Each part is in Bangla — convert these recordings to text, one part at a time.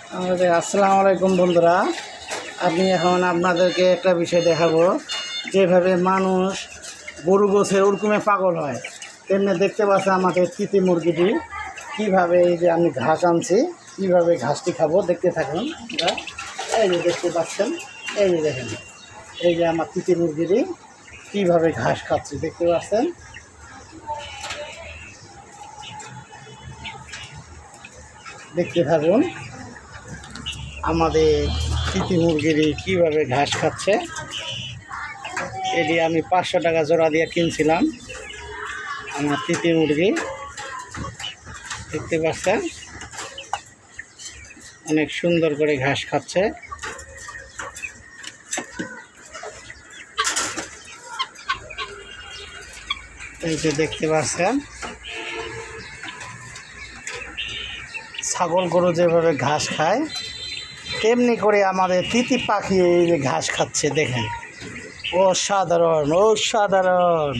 আসসালামু আলাইকুম বন্ধুরা, আমি এখন আপনাদেরকে একটা বিষয় দেখাবো। যেভাবে মানুষ গরু গোছের ওরকমে পাগল হয়, তেমনি দেখতে পাচ্ছে আমাদের তিতি মুরগিটি কীভাবে, এই যে আমি ঘাস আনছি, কীভাবে ঘাসটি খাবো দেখতে থাকুন। এই যে দেখতে পাচ্ছেন, এই যে দেখেন, এই যে আমার তিতি মুরগিটি কীভাবে ঘাস খাচ্ছে দেখতে পাচ্ছেন। দেখতে থাকুন আমাদের তিতি মুরগির কীভাবে ঘাস খাচ্ছে। এটি আমি 500 টাকা জোড়া দিয়ে কিনছিলাম। আমার তিতি মুরগি দেখতে পাচ্ছেন অনেক সুন্দর করে ঘাস খাচ্ছে। এই যে দেখতে পাচ্ছেন ছাগল গরু যেভাবে ঘাস খায়, তেমনি করে আমাদের তিতি পাখি এই যে ঘাস খাচ্ছে দেখেন। অসাধারণ অসাধারণ।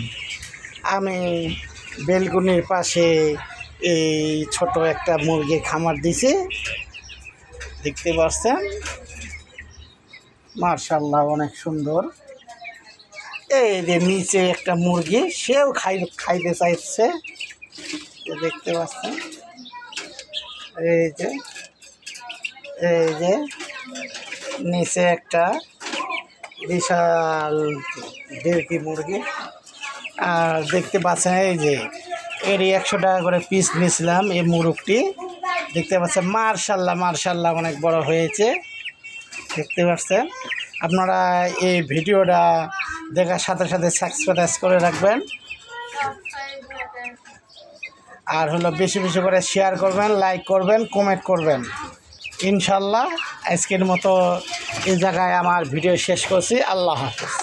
আমি বেলকুনির পাশে এই ছোট একটা মুরগি খামার দিছি, দেখতে পাচ্ছেন। মাশাআল্লাহ অনেক সুন্দর। এই যে নিচে একটা মুরগি, সেও খাইতে চাইছে, দেখতে পাচ্ছেন। এই যে নিচে একটা বিশাল দেড়কি মুরগি। আর দেখতে পাচ্ছেন এই যে এরই 100 টাকা করে পিস নিয়েছিলাম এই মুরগটি, দেখতে পাচ্ছেন। মাশাআল্লাহ মাশাআল্লাহ অনেক বড় হয়েছে, দেখতে পাচ্ছেন। আপনারা এই ভিডিওটা দেখার সাথে সাথে সাবস্ক্রাইব করে রাখবেন, আর হলো বেশি বেশি করে শেয়ার করবেন, লাইক করবেন, কমেন্ট করবেন। ইনশাল্লাহ আজকের মতো এই জায়গায় আমার ভিডিও শেষ করছি। আল্লাহ হাফেজ।